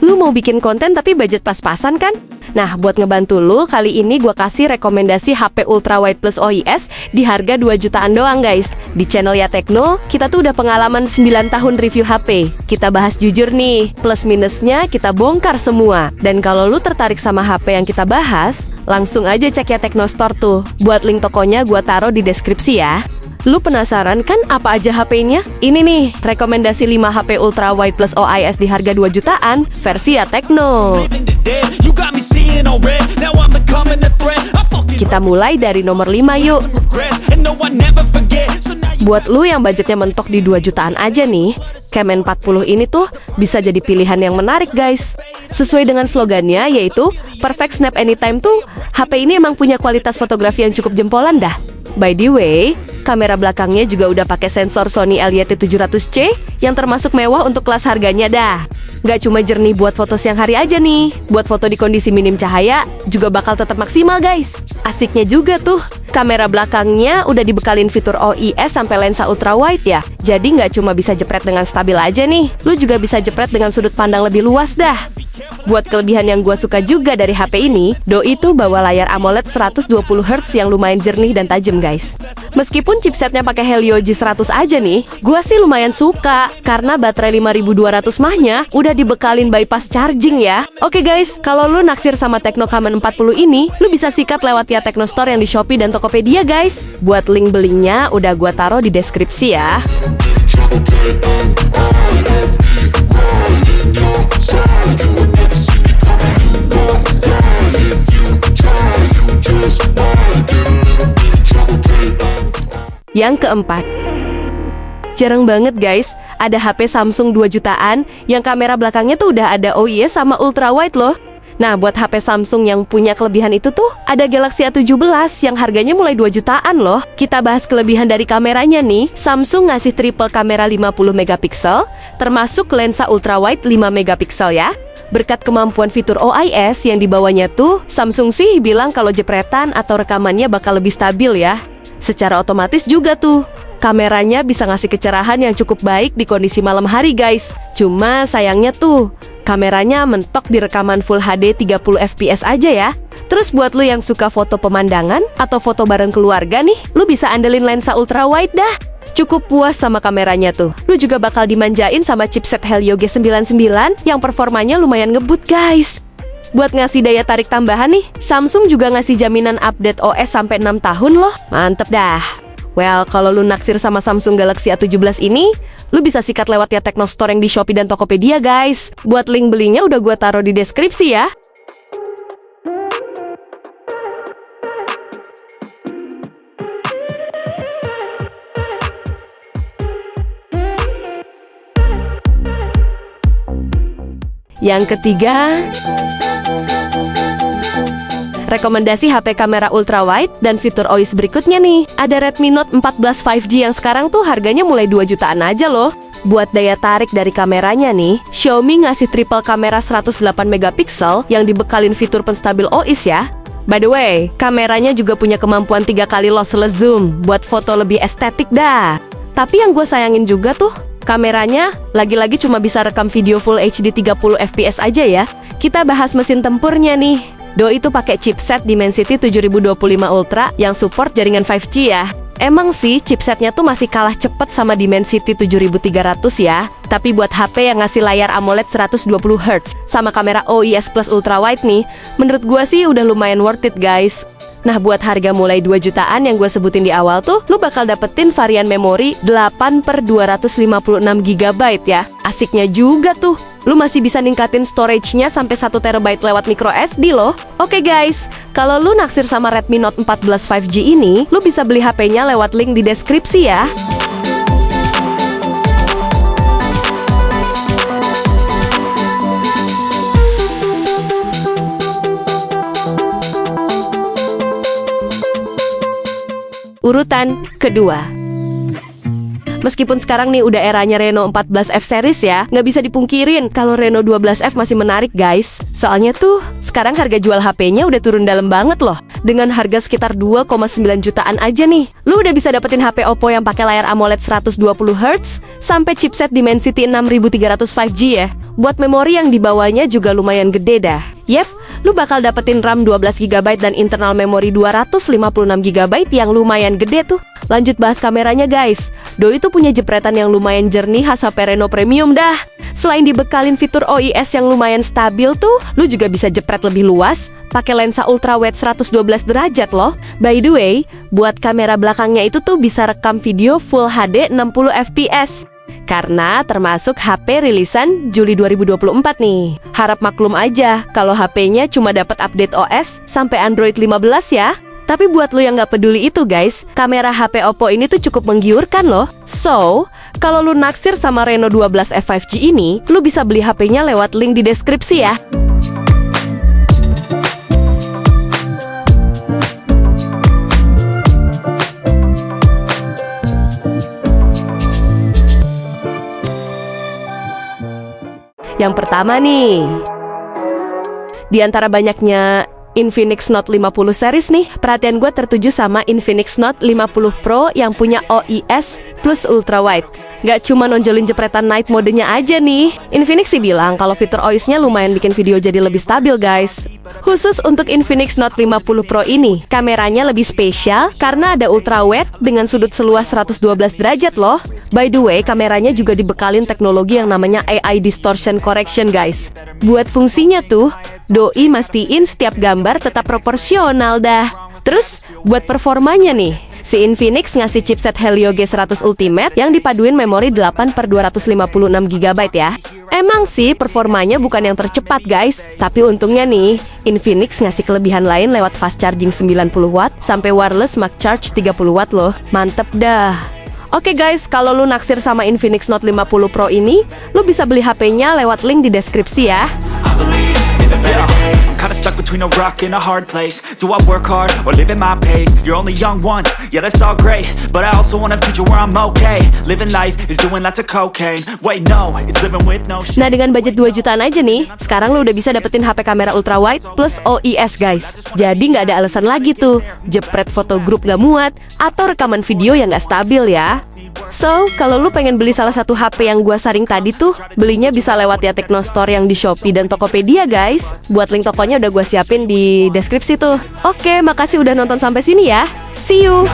Lu mau bikin konten tapi budget pas-pasan kan? Nah, buat ngebantu lu, kali ini gua kasih rekomendasi HP Ultrawide Plus OIS di harga 2 jutaan doang guys. Di channel Ya Tekno, kita tuh udah pengalaman 9 tahun review HP. Kita bahas jujur nih, plus minusnya kita bongkar semua. Dan kalau lu tertarik sama HP yang kita bahas, langsung aja cek Ya Tekno Store tuh. Buat link tokonya gua taruh di deskripsi ya. Lu penasaran kan apa aja HP-nya? Ini nih, rekomendasi 5 HP Ultrawide Plus OIS di harga 2 jutaan, versi Ya Tekno. Kita mulai dari nomor 5 yuk. Buat lu yang budgetnya mentok di 2 jutaan aja nih, Cam N40 ini tuh bisa jadi pilihan yang menarik guys. Sesuai dengan slogannya yaitu Perfect Snap Anytime tuh, HP ini emang punya kualitas fotografi yang cukup jempolan dah. By the way, kamera belakangnya juga udah pakai sensor Sony LYT700C yang termasuk mewah untuk kelas harganya dah. Nggak cuma jernih buat foto siang hari aja nih, buat foto di kondisi minim cahaya juga bakal tetap maksimal guys. Asiknya juga tuh, kamera belakangnya udah dibekalin fitur OIS sampai lensa ultrawide ya. Jadi nggak cuma bisa jepret dengan stabil aja nih, lu juga bisa jepret dengan sudut pandang lebih luas dah. Buat kelebihan yang gue suka juga dari HP ini, doi itu bawa layar AMOLED 120Hz yang lumayan jernih dan tajam guys. Meskipun chipsetnya pakai Helio G100 aja nih, gue sih lumayan suka karena baterai 5200 mAh-nya udah dibekalin bypass charging ya. Oke guys, kalau lu naksir sama Tecno Camon 40 ini, lu bisa sikat lewat Ya Tekno Store yang di Shopee dan Tokopedia guys. Buat link belinya udah gue taruh di deskripsi ya. Yang keempat, jarang banget guys ada HP Samsung 2 jutaan yang kamera belakangnya tuh udah ada OIS sama ultrawide loh. Nah, buat HP Samsung yang punya kelebihan itu tuh ada Galaxy A17 yang harganya mulai 2 jutaan loh. Kita bahas kelebihan dari kameranya nih. Samsung ngasih triple kamera 50 megapiksel, termasuk lensa ultrawide 5 megapiksel ya. Berkat kemampuan fitur OIS yang dibawanya tuh, Samsung sih bilang kalau jepretan atau rekamannya bakal lebih stabil ya. Secara otomatis juga tuh, kameranya bisa ngasih kecerahan yang cukup baik di kondisi malam hari guys. Cuma sayangnya tuh, kameranya mentok di rekaman Full HD 30 fps aja ya. Terus buat lu yang suka foto pemandangan atau foto bareng keluarga nih, lu bisa andelin lensa ultrawide dah. Cukup puas sama kameranya tuh. Lu juga bakal dimanjain sama chipset Helio G99 yang performanya lumayan ngebut guys. Buat ngasih daya tarik tambahan nih, Samsung juga ngasih jaminan update OS sampai 6 tahun loh. Mantep dah. Well, kalau lu naksir sama Samsung Galaxy A17 ini, lu bisa sikat lewat Ya Tekno Store yang di Shopee dan Tokopedia guys. Buat link belinya udah gua taruh di deskripsi ya. Yang ketiga, rekomendasi HP kamera ultrawide dan fitur OIS berikutnya nih. Ada Redmi Note 14 5G yang sekarang tuh harganya mulai 2 jutaan aja loh. Buat daya tarik dari kameranya nih, Xiaomi ngasih triple kamera 108 megapiksel yang dibekalin fitur penstabil OIS ya. By the way, kameranya juga punya kemampuan 3 kali lossless zoom buat foto lebih estetik dah. Tapi yang gue sayangin juga tuh, kameranya lagi-lagi cuma bisa rekam video Full HD 30 fps aja ya. Kita bahas mesin tempurnya nih. Doi itu pakai chipset Dimensity 7025 Ultra yang support jaringan 5G ya. Emang sih chipsetnya tuh masih kalah cepet sama Dimensity 7300 ya. Tapi buat HP yang ngasih layar AMOLED 120Hz sama kamera OIS plus ultrawide nih, menurut gua sih udah lumayan worth it guys. Nah, buat harga mulai 2 jutaan yang gue sebutin di awal tuh, lu bakal dapetin varian memori 8/256 GB ya. Asiknya juga tuh, lu masih bisa ningkatin storage-nya sampai 1 TB lewat micro SD loh. Oke guys, kalau lu naksir sama Redmi Note 14 5G ini, lu bisa beli HP-nya lewat link di deskripsi ya. Urutan kedua, Meskipun sekarang nih udah eranya Reno 14F series ya, nggak bisa dipungkirin kalau Reno 12F masih menarik guys. Soalnya tuh, sekarang harga jual HP-nya udah turun dalam banget loh. Dengan harga sekitar 2,9 jutaan aja nih, lu udah bisa dapetin HP Oppo yang pakai layar AMOLED 120Hz sampai chipset Dimensity 6300 5G ya. Buat memori yang dibawanya juga lumayan gede dah. Yep, lu bakal dapetin RAM 12GB dan internal memori 256GB yang lumayan gede tuh. Lanjut bahas kameranya guys. Doi itu punya jepretan yang lumayan jernih khas HP Reno Premium dah. Selain dibekalin fitur OIS yang lumayan stabil tuh, lu juga bisa jepret lebih luas pakai lensa ultrawide 112 derajat loh. By the way, buat kamera belakangnya itu tuh bisa rekam video Full HD 60 fps. Karena termasuk HP rilisan Juli 2024 nih. Harap maklum aja kalau HP-nya cuma dapat update OS sampai Android 15 ya. Tapi buat lo yang nggak peduli itu guys, kamera HP Oppo ini tuh cukup menggiurkan loh. So, kalau lu naksir sama Reno 12F 5G ini, lu bisa beli HP-nya lewat link di deskripsi ya. Yang pertama nih, di antara banyaknya Infinix Note 50 series nih, perhatian gue tertuju sama Infinix Note 50 Pro yang punya OIS plus ultrawide. Gak cuma nonjolin jepretan night modenya aja nih, Infinix sih bilang kalau fitur OIS-nya lumayan bikin video jadi lebih stabil guys. Khusus untuk Infinix Note 50 Pro ini, kameranya lebih spesial karena ada ultrawide dengan sudut seluas 112 derajat loh. By the way, kameranya juga dibekalin teknologi yang namanya AI Distortion Correction guys. Buat fungsinya tuh, doi mastiin setiap gambar tetap proporsional dah. Terus, buat performanya nih, si Infinix ngasih chipset Helio G100 Ultimate yang dipaduin memori 8/256GB ya. Emang sih performanya bukan yang tercepat guys, tapi untungnya nih, Infinix ngasih kelebihan lain lewat fast charging 90W sampai wireless Max Charge 30W loh. Mantep dah. Oke guys, kalau lu naksir sama Infinix Note 50 Pro ini, lu bisa beli HP-nya lewat link di deskripsi ya. Kinda stuck between a rock and a hard place. Do I work hard or live at my pace? You're only young once, yeah that's all great, but I also want a future where I'm okay. Living life is doing lots of cocaine. Wait no, it's living with no shame. Nah dengan budget 2 jutaan aja nih, sekarang lu udah bisa dapetin HP kamera ultrawide plus OIS guys. Jadi nggak ada alasan lagi tuh jepret foto grup nggak muat atau rekaman video yang nggak stabil ya. So, kalau lu pengen beli salah satu HP yang gua saring tadi tuh, belinya bisa lewat ya Tekno Store yang di Shopee dan Tokopedia guys. Buat link tokonya udah gua siapin di deskripsi tuh. Oke, makasih udah nonton sampai sini ya. See you.